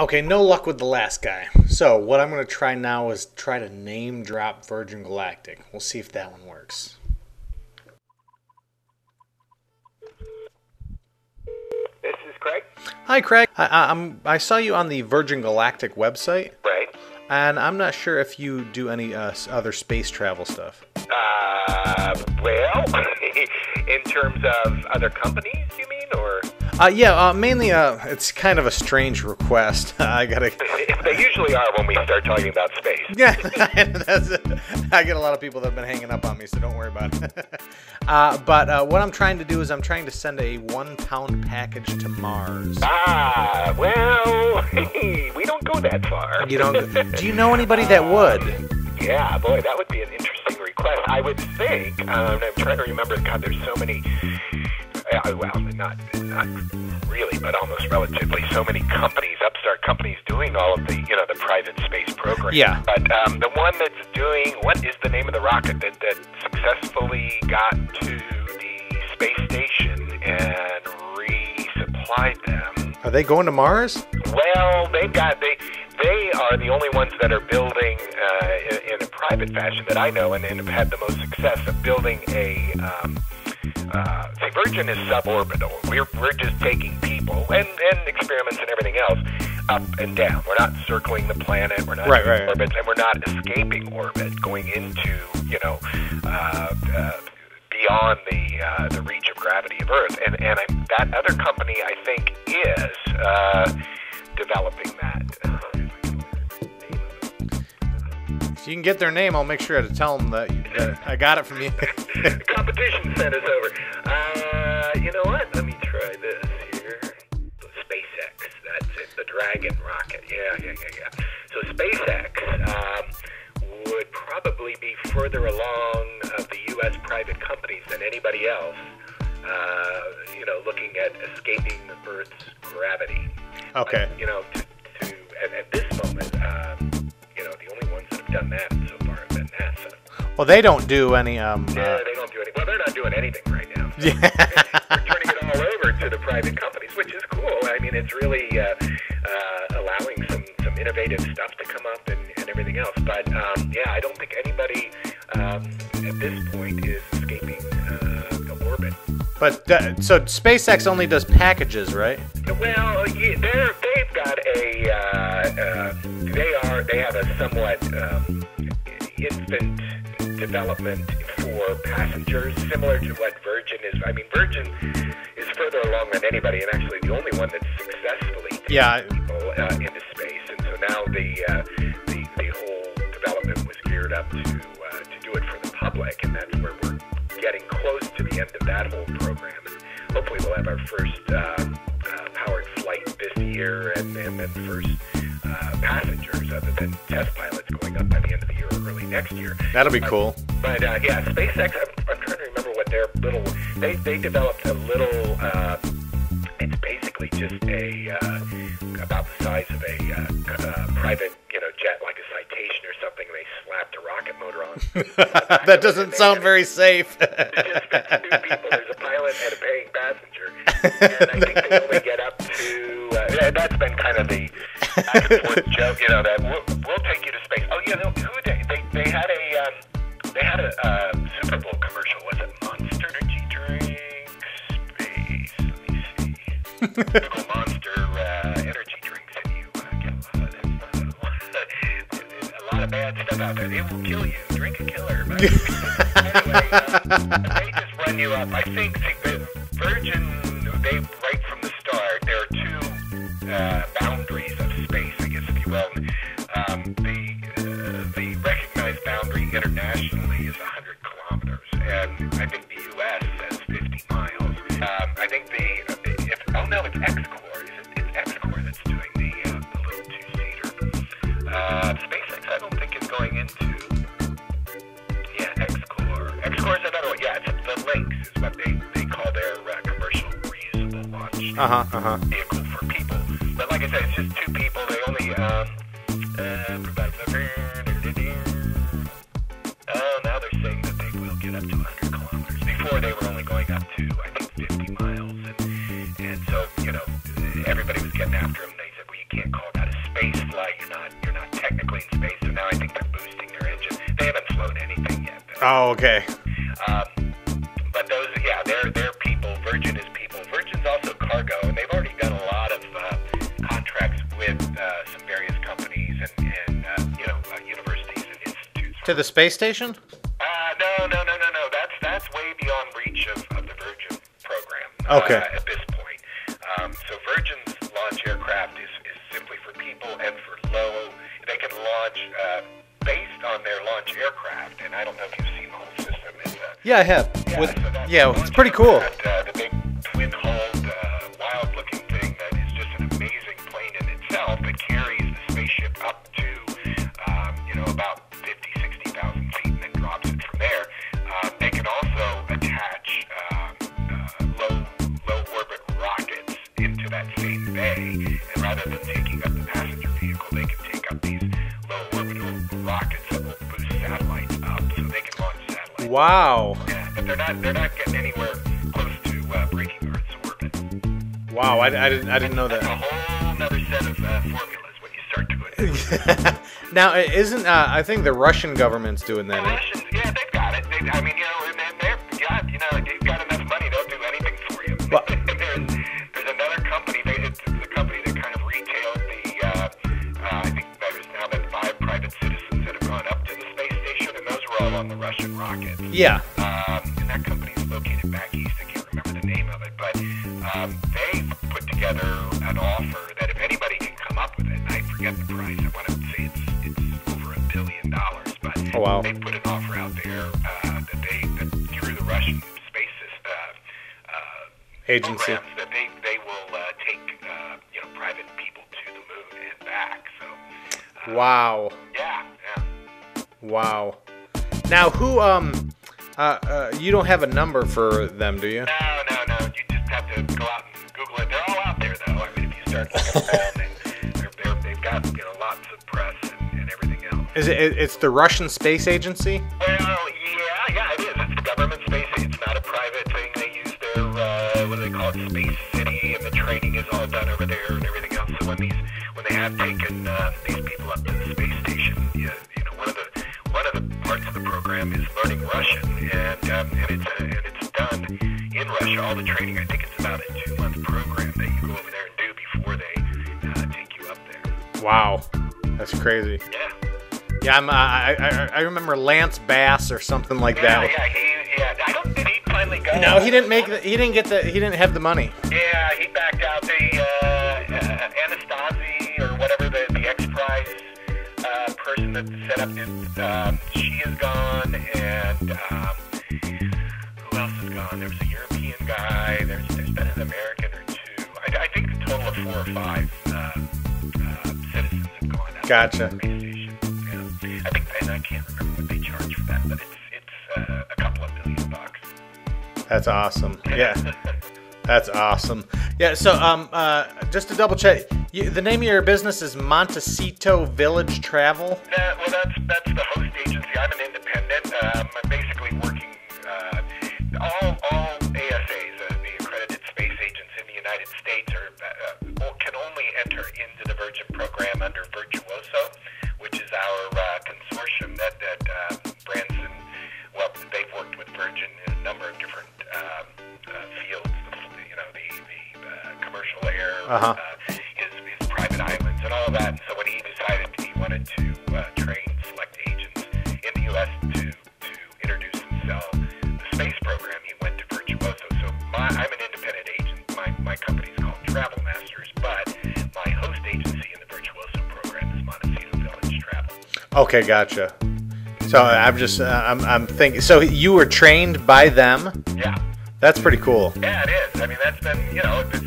Okay, no luck with the last guy. So what I'm going to try now is try to name drop Virgin Galactic. We'll see if that one works. This is Craig. Hi, Craig. I saw you on the Virgin Galactic website, Right. and I'm not sure if you do any other space travel stuff. Well, in terms of other companies, you mean, or? Mainly, it's kind of a strange request. I gotta. They usually are when we start talking about space. Yeah, I get a lot of people that have been hanging up on me, so don't worry about it. But what I'm trying to do is I'm trying to send a 1 pound package to Mars. Well, we don't go that far. You don't? Do you know anybody that would? Yeah, boy, that would be an interesting request. I would think. I'm trying to remember. God, there's so many. Well, not really, but almost relatively, so many companies, upstart companies, doing all of the, the private space program. Yeah. But the one that's doing, what is the name of the rocket that successfully got to the space station and resupplied them? Are they going to Mars? Well, they are the only ones that are building in a private fashion that I know, and have had the most success of building a. See, Virgin is suborbital. We're just taking people and experiments and everything else up and down. We're not circling the planet. We're not in orbit, and we're not escaping orbit, going into beyond the reach of gravity of Earth. And that other company, I think, is developing that. If you can get their name, I'll make sure to tell them that I got it from you. The competition sent us over. You know what? Let me try this here. So SpaceX, that's it. The Dragon rocket. Yeah. So SpaceX would probably be further along of the U.S. private companies than anybody else. Looking at escaping Earth's gravity. Okay. At this moment, the only ones that have done that so far have been NASA. Well, they don't do any. Yeah, they don't do any. Well, they're not doing anything right now. So Yeah. they're turning it all over to the private companies, which is cool. I mean, it's really allowing some innovative stuff to come up and everything else. But I don't think anybody at this point is escaping the orbit. But so SpaceX only does packages, right? Well, yeah, they've got they have a somewhat infant development for passengers, similar to what Virgin is. I mean, Virgin is further along than anybody, and actually the only one that's successfully taken people into space. And so now the whole development was geared up to do it for the public, and that's where we're getting close to the end of that whole program. And hopefully we'll have our first powered flight this year, and then the first passengers, other than test pilots, going up by the end of the year or early next year. That'll be cool. But SpaceX, I'm trying to remember what their little, they developed a little, it's basically just about the size of a private, jet, like a Citation or something. They slapped a rocket motor on. That doesn't sound very safe. It just fits two people. There's a pilot and a paying passenger. And I think they only get up to, that's been kind of the back and forth joke, that we'll take you to space. Oh, they had a Super Bowl commercial. Was it Monster Energy Drink Space? Let me see. Typical Monster energy drinks, and you get a lot of bad stuff out there. It will kill you. Drink a killer. But anyway, they just run you up. I think Virgin, right from the start, there are two boundaries of space, I guess, if you will. The recognized boundary internationally is 100 kilometers, and I think the U.S. says 50 miles. I think it's X-Core. It's X-Core that's doing the little two-seater. SpaceX, I don't think, is going into, X-Core. X-Core is another one. Yeah, it's the Lynx is what they call their commercial reusable launch vehicle for people. But like I said, it's just two people. They only, now they're saying that they will get up to 100 kilometers. Before they were only going up to, I think, 50 miles. And so, everybody was getting after them. They said, well, you can't call that a space flight. You're not technically in space. So now I think they're boosting their engine. They haven't flown anything yet, though. Oh, okay. But those, yeah, they're people. Virgin is people. Virgin's also cargo, and they've already done a lot of contracts with some various companies and universities and institutes. To the space station? No. That's way beyond reach of the Virgin program. Okay. At this point, so Virgin's launch aircraft is simply for people and for low. They can launch based on their launch aircraft, and I don't know if you've seen the whole system. Yeah, I have. It's pretty cool. The big twin-hulled, wild-looking thing that is just an amazing plane in itself that carries the spaceship up to, about 60,000 feet and then drops it from there. They can also attach low-orbit rockets into that same bay, and rather than taking up the passenger vehicle, they can take up these low-orbital rockets that will boost satellites up, so they can launch satellites. Wow. Yeah, but they're not getting anywhere close to breaking Earth's orbit. Wow, I didn't know that. That's a whole other set of formulas when you start to put it. Now, isn't I think the Russian government's doing that? The Russians, yeah, they've got it. They've got enough money, they'll do anything for you. Well, there's another company. It's the company that kind of retailed the. I think there's now been 5 private citizens that have gone up to the space station, and those were all on the Russian rockets. Yeah. And that company's located back east. I can't remember the name of it, but they've put together an offer that if anybody can come up with it, and I forget the price. I want to say it's over $1 billion, but oh, wow. they put an offer out there that through the Russian space agency programs that they will take private people to the moon and back. So wow. Yeah. Wow. Now, who you don't have a number for them, do you? No. You just have to go out and Google it. They're all out there, though. I mean, if you start looking around, and they've got lots of press and everything else. It's the Russian Space Agency? Well, yeah, it is. It's the government space. It's not a private thing. They use their what do they call it, Space City, and the training is all done over there and everything else. So when they have taken these people up to the space station, one of the parts of the program is learning Russian, and it's done in Russia. All the training, I think it's about a 2-month program that you go over there and do before they take you up there. Wow, that's crazy. Yeah. Yeah, I remember Lance Bass or something like that. Yeah. Did he finally go? No, he didn't he didn't have the money. Yeah, he backed out. Anastasi or whatever the X Prize person that set up his, she is gone, and who else is gone? There was a European guy. There's been an American or 2. I think a total of 4 or 5 citizens have gone out. Gotcha. To the space station. I think, and I can't remember what they charge for that, but it's a couple of $1 million. That's awesome. Yeah, that's awesome. Yeah. So just to double check, the name of your business is Montecito Village Travel. Well, that's the host agency. I'm an independent. I'm basically working all ASAs, the accredited space agents in the United States, can only enter into the Virgin program under Virtuoso, which is our consortium that Branson, they've worked with Virgin in a number of different fields, the commercial air, his private islands, and all of that. And so when he decided he wanted to train select agents in the U.S. to introduce and sell the space program, he went to Virtuoso. So I'm an independent agent. My company's called Travel Masters, but my host agency in the Virtuoso program is Montecito Village Travel. Okay, gotcha. So I'm thinking. So you were trained by them? Yeah. That's pretty cool. Yeah, it is. I mean, that's been,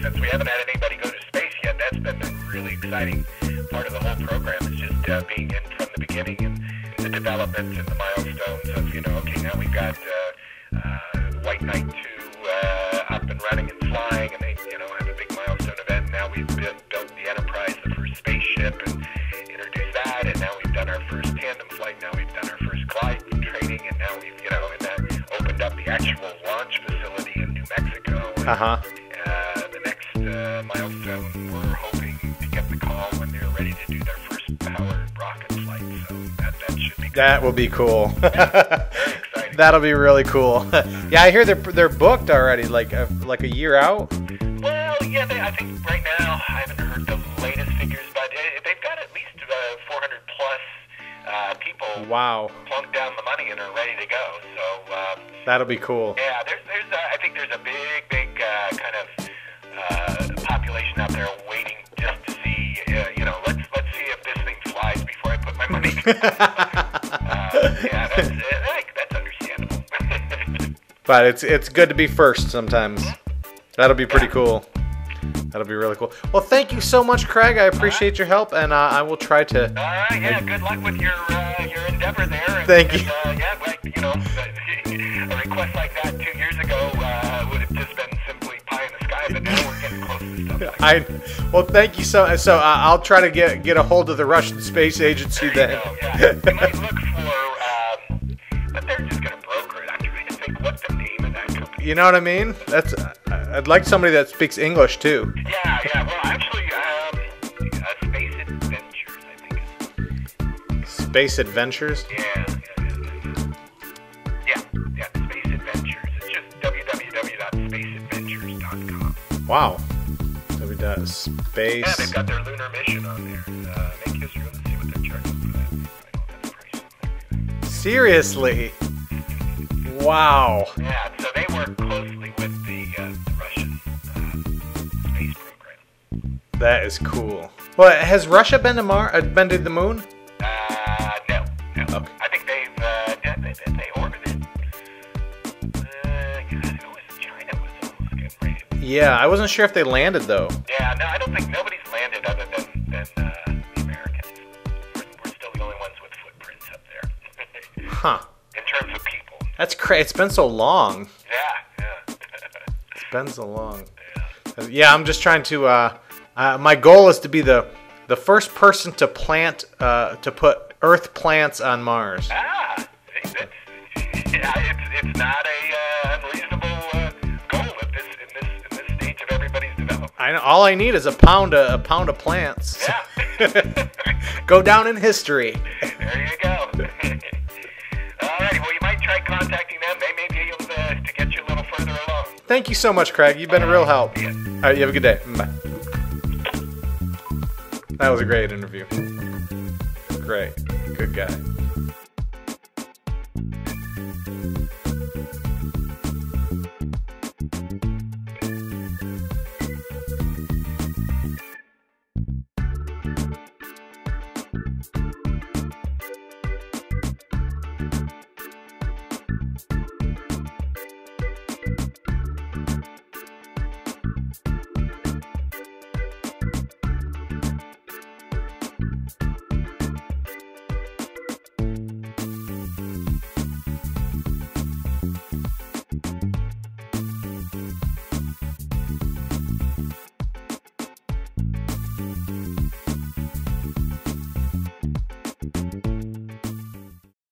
since we haven't had anybody go to space yet, that's been the really exciting part of the whole program, is just being in from the beginning and the developments and the milestones of, okay, now we've got White Knight 2 up and running and flying, and they, have a big milestone event. Now we've built the Enterprise, the first spaceship, and introduced that, and now we've done our first tandem flight, now we've done our first glide training, and now we've, and that opened up the actual launch facility in New Mexico. And, the next milestone, we're hoping to get the call when they're ready to do their first powered rocket flight. So that should be good. That will be cool. Very exciting. That'll be really cool. Yeah, I hear they're booked already, like a year out. Well, yeah, I think right now, I haven't heard the latest figures, but they've got at least 400 plus people Wow. plunked down the money and are ready to go. So That'll be cool. yeah, I think there's a big kind of population out there waiting just to see, let's see if this thing flies before I put my money down. Yeah, that's understandable. But it's good to be first sometimes. That'll be pretty cool. That'll be really cool. Well, thank you so much, Craig. I appreciate your help, and I will try to. All right, yeah, good luck with your endeavor there. And, Thank you. Yeah, like, a request like that 2 years ago would have just been simply pie in the sky, but now we're getting close to stuff like that. Well, thank you so. So I'll try to get a hold of the Russian Space Agency There then. you go, yeah. You might look for, but they're just going to broker it. I'm trying to think what the name of that company. You know what I mean? I'd like somebody that speaks English too. Yeah. Well, actually, Space Adventures, I think. Space Adventures. Yeah, Space Adventures. It's just www.spaceadventures.com. Wow. Yeah, Space. they've got their lunar mission on there. Make history. Let's see what they're charging for that. I don't know the price. Seriously. Wow. Yeah, so they work closely with the Russian space program. That is cool. Well, has Russia been to been to the moon? No. Okay. I think they orbited. China was almost getting ready. Yeah, I wasn't sure if they landed though. Yeah, no, I don't think nobody's landed other than the Americans. We're still the only ones with footprints up there. Huh. In terms of people. That's crazy. It's been so long. Yeah. It's been so long. Yeah, I'm just trying to. My goal is to be the first person to put Earth plants on Mars. See, it's not a unreasonable goal in this stage of everybody's development. All I need is a pound of plants. Yeah. Go down in history. There you go. All right. Well, you might try contacting them. They may be able to get you a little further along. Thank you so much, Craig. You've been a real help. Yeah. All right, you have a good day. Bye. That was a great interview. Great. Good guy.